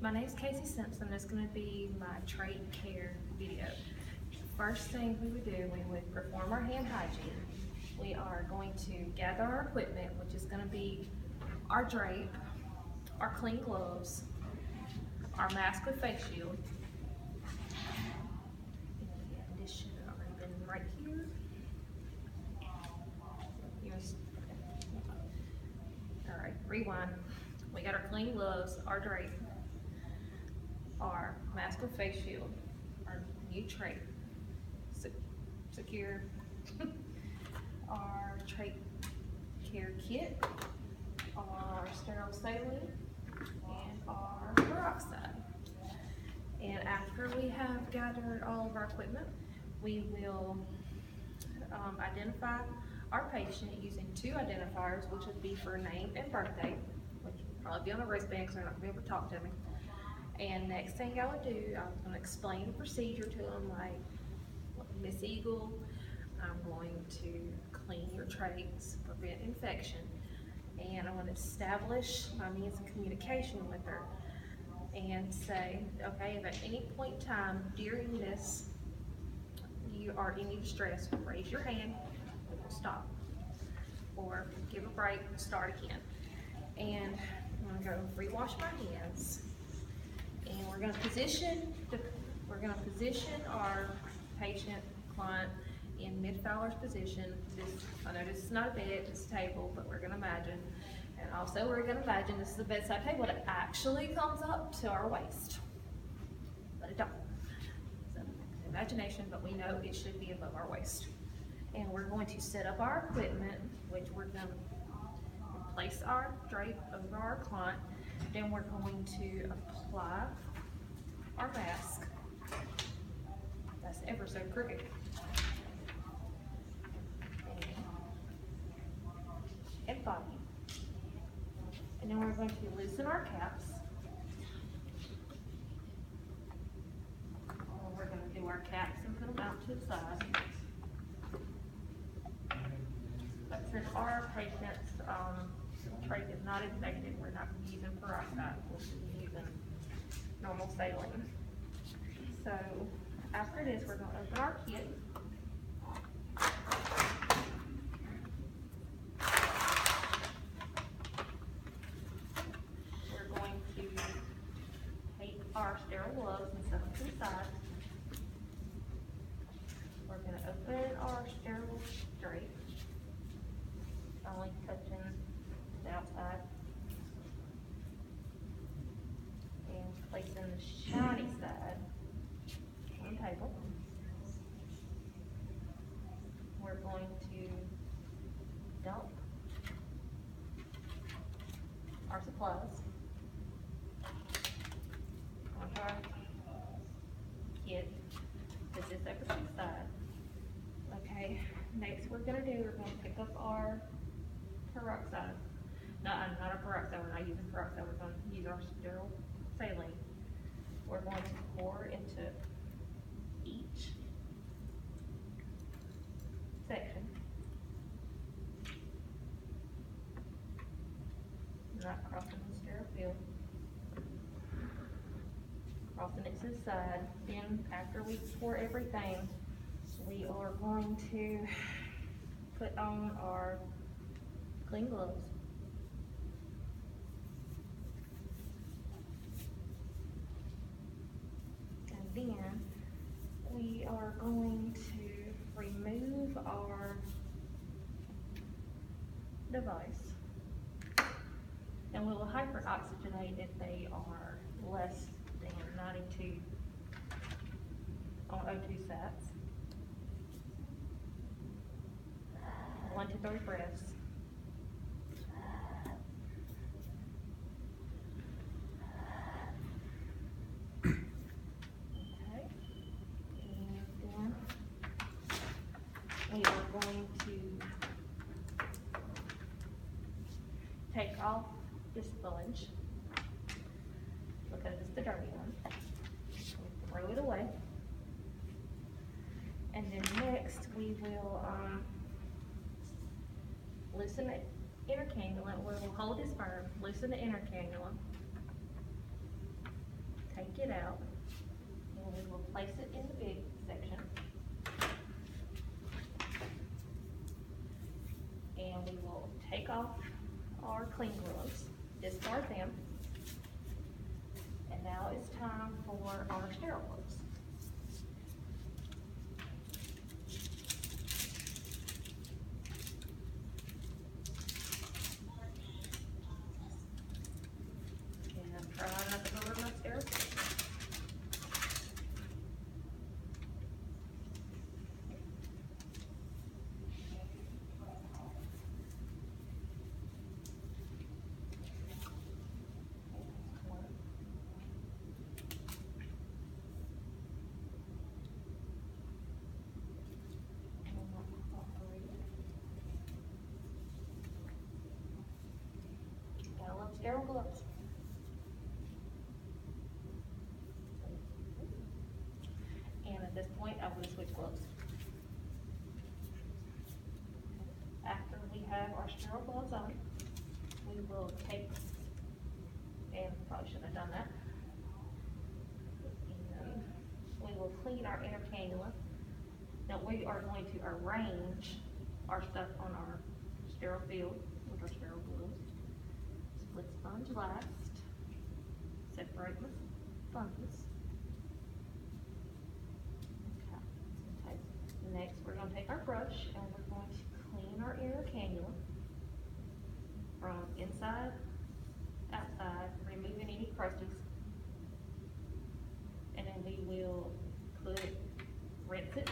My name is Casey Simpson. This is going to be my trach care video. First thing we would do, we would perform our hand hygiene. We are going to gather our equipment, which is going to be our drape, our clean gloves, our mask with face shield. And this should have already been right here. All right, rewind. We got our clean gloves, our drape, our mask with face shield, our new trach, secure, our trach care kit, our sterile saline, and our peroxide. And after we have gathered all of our equipment, we will identify our patient using two identifiers, which would be for name and birthday, which will probably be on the wristband because they're not going to be able to talk to me. And next thing I would do, I was going to explain the procedure to them, like, Miss Eagle, I'm going to clean your trachs, prevent infection, and I want to establish my means of communication with her and say, okay, if at any point in time during this you are in any distress, raise your hand, we will stop, or give a break, start again. And I'm going to go rewash my hands. And we're going to position our patient, client in mid-Fowler's position. I know this is not a bed, it's a table, but we're going to imagine. And also we're going to imagine this is a bedside table that actually comes up to our waist. But it don't. So, imagination, but we know it should be above our waist. And we're going to set up our equipment, which we're going to place our drape over our client. Then we're going to apply our mask. That's ever so crooked. And body. And then we're going to loosen our caps. And we're going to do our caps and put them out to the side. But since our patient's trach is not infected, we're not using peroxide, we'll be using normal saline. So after this, we're going to open our kit. We're going to take our sterile gloves and set them to the side. We're going to open our sterile drape, only touching the outside, and placing the shiny side on the table. We're going to dump our supplies onto our kit, put this over to the side. Okay, next we're going to pick up our peroxide. No, not our peroxide, we're not using peroxide, we're going to use our sterile saline. We're going to pour into each section, not crossing the sterile field, crossing it to the side. Then after we pour everything, we are going to put on our clean gloves. And then we are going to remove our device. And we will hyperoxygenate if they are less than 92 on O2 sats. 1 to 3 breaths. Okay. And then we are going to take off this sponge. Because it's the dirty one. Throw it away. And then next we will loosen the inner cannula. We'll hold this firm, loosen the inner cannula, take it out and we will place it in the big section. And we will take off our clean gloves, discard them. And now it's time for our sterile gloves. And try not to cover my sterile gloves. Sterile gloves. And at this point, I will switch gloves. After we have our sterile gloves on, we will take, and probably shouldn't have done that, and we will clean our inner cannula. Now we are going to arrange our stuff on our sterile field with our sterile gloves. Split sponge last, separate the sponges. Okay. Next, we're going to take our brush and we're going to clean our inner cannula from inside, outside, removing any crusties. And then we will rinse it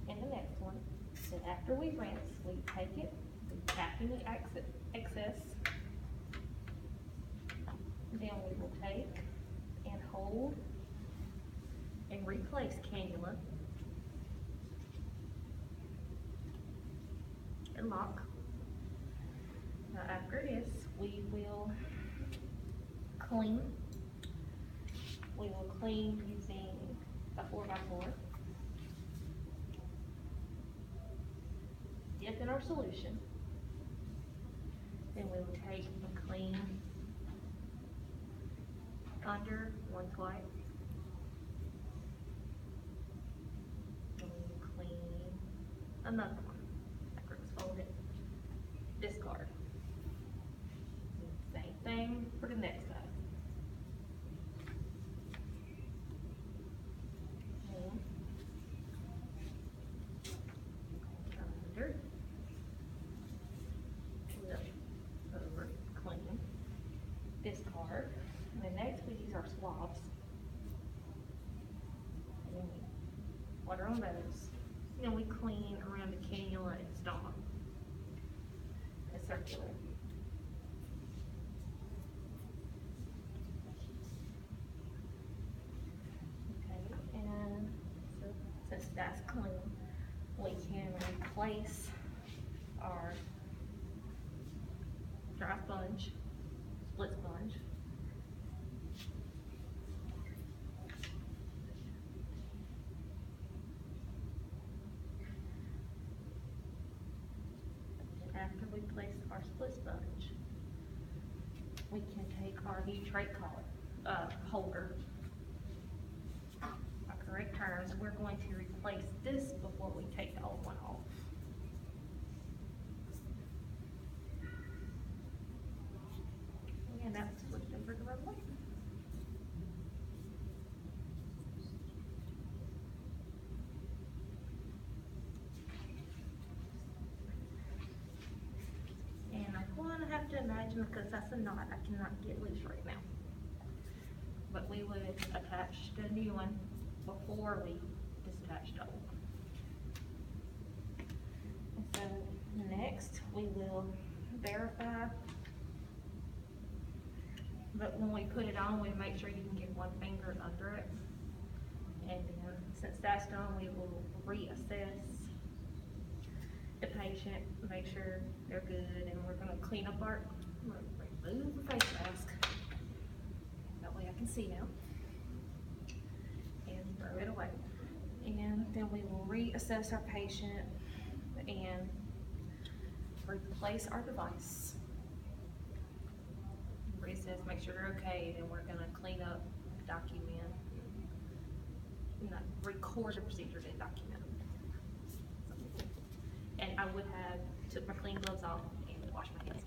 in the next one. Then after we rinse, we take it, we tap any excess. Then we will take and hold and replace cannula and lock. Now after this, we will clean. We will clean using a 4x4. Dip in our solution. Then we will take and clean under one swipe. Then we will clean another one. After it's folded, discard. Same thing for the next side. Under, flip over, clean, discard. And then next we use our swabs. And then we water on those. And we clean around the cannula and stop. And circular. Okay, and so since that's clean, we can replace our dry sponge, split sponge. After we place our split sponge, we can take our new tray holder, our correct turns. We're going to replace this before we take the old one off. And that's switched over to our plate. And I'm going to have to imagine, because that's a knot I cannot get loose right now. But we would attach the new one before we disattach the old one. And so next we will verify. But when we put it on, we make sure you can get one finger under it. And then since that's done, we will reassess the patient, make sure they're good, and we're going to clean up remove the face mask. That way I can see now. And throw it away. And then we will reassess our patient and replace our device. Reassess test, make sure they're okay, then we're gonna clean up, document, record the procedures and document them. And I would have took my clean gloves off and washed my hands.